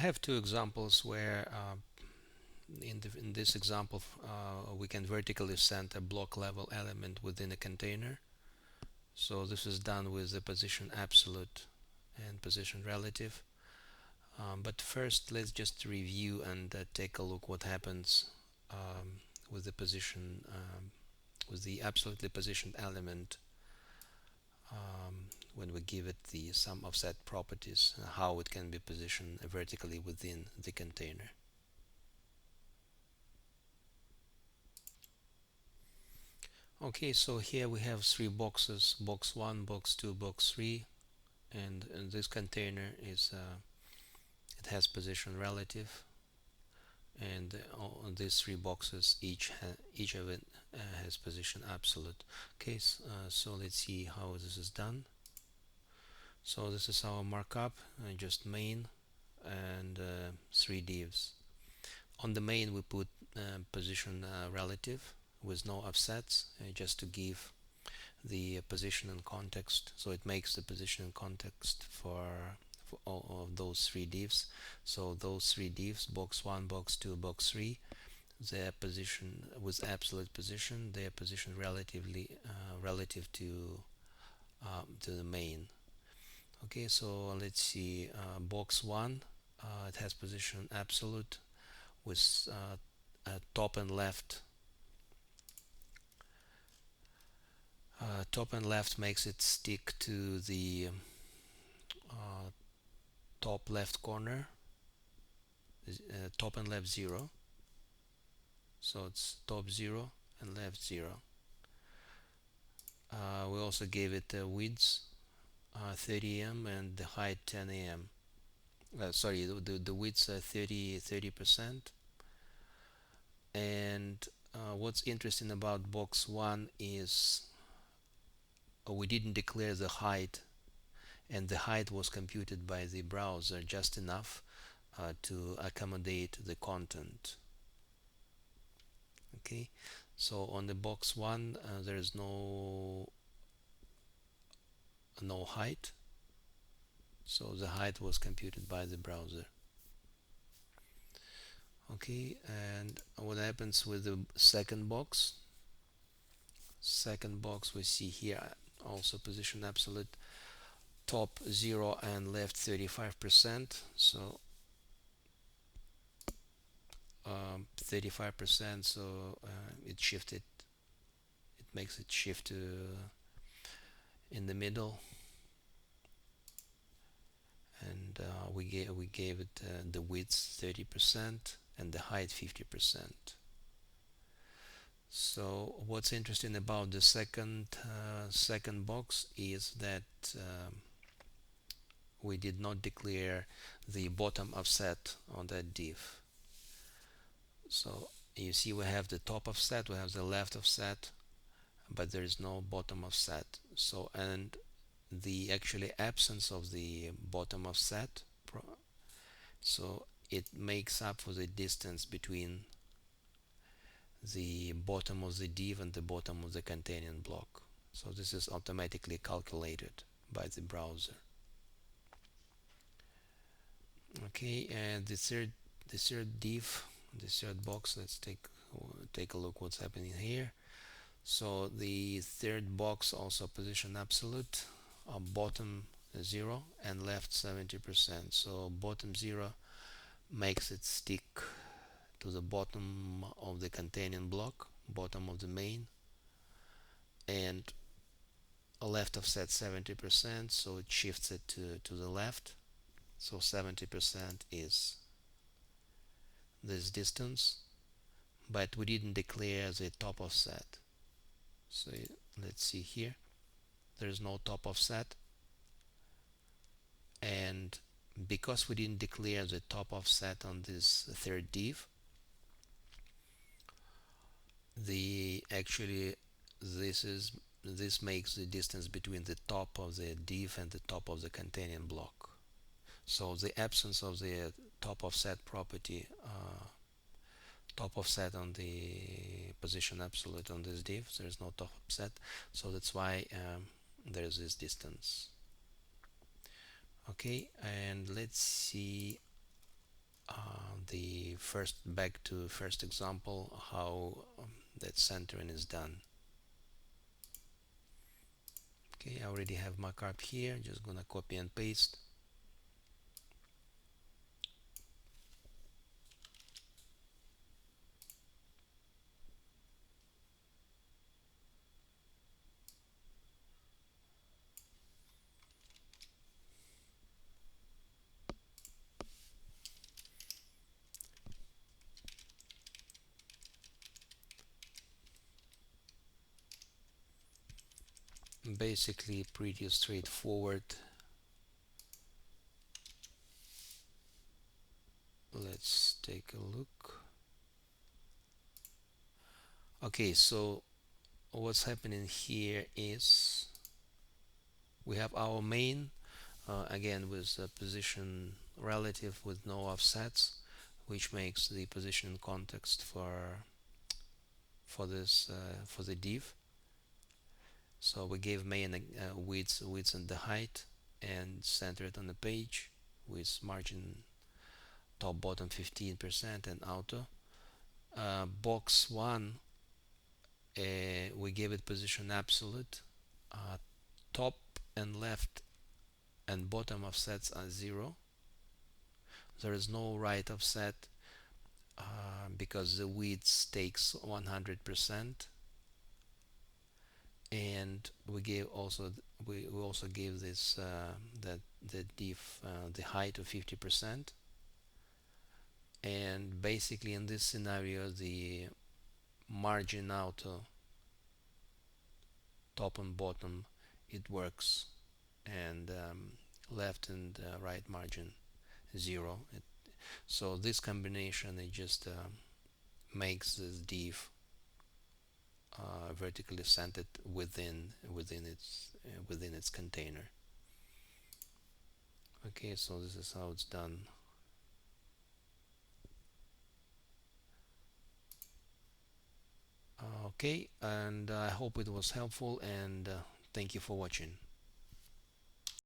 have two examples where in this example we can vertically send a block level element within a container. So this is done with the position absolute and position relative. But first let's just review and take a look what happens with the position with the absolutely positioned element when we give it the sum of set properties, how it can be positioned vertically within the container. Okay, so here we have three boxes: box 1, box 2, box 3, and this container is it has position relative, and on these three boxes each of it has position absolute. Okay, so let's see how this is done. So this is our markup, just main and three divs. On the main we put position relative with no offsets, just to give the position and context, so it makes the position and context for all of those three divs. So those three divs, box 1, box 2, box 3, their position with absolute position, their position relatively relative to the main. Okay, so let's see, box 1, it has position absolute with top and left. Top and left makes it stick to the uh, top left corner, top and left 0. So it's top 0 and left 0. We also gave it a width 30 em and the height 10 em. Sorry, the width 30%. And what's interesting about box 1 is we didn't declare the height, and the height was computed by the browser just enough to accommodate the content. Okay, so on the box 1 there is no height, so the height was computed by the browser. Okay, and what happens with the second box? Second box we see here also position absolute, top 0 and left 35%. So 35%, so it shifted, it makes it shift to in the middle, and we gave it the width 30% and the height 50%. So what's interesting about the second box is that we did not declare the bottom offset on that div. So you see we have the top offset, we have the left offset, but there is no bottom offset. So, and the actually absence of the bottom offset, so it makes up for the distance between the bottom of the div and the bottom of the containing block. So this is automatically calculated by the browser. Okay, and the third div, the third box, let's take a look what's happening here. So the third box also position absolute, bottom 0 and left 70%. So bottom 0 makes it stick to the bottom of the containing block, bottom of the main, and a left offset 70%, so it shifts it to the left. So 70% is this distance, but we didn't declare the top offset. So let's see here, there's no top offset, and because we didn't declare the top offset on this third div, the actually this makes the distance between the top of the div and the top of the containing block. So the absence of the top offset property, top offset on the position absolute on this div, there's no top offset, so that's why there's this distance. Okay, and let's see the first back to first example how that centering is done. Okay, I already have markup here, just gonna copy and paste. Basically pretty straightforward. Let's take a look. Okay, so what's happening here is we have our main, again with a position relative with no offsets, which makes the position context for this for the div. So we gave main width and the height, and center it on the page with margin top bottom 15% and auto. Box 1, we gave it position absolute. Top and left and bottom offsets are 0. There is no right offset because the width takes 100%. And we also gave this that the div the height of 50%. And basically in this scenario the margin auto top and bottom it works, and left and right margin 0. So this combination it just makes this div vertically centered within its container. Okay, so this is how it's done. Okay, and I hope it was helpful, and thank you for watching.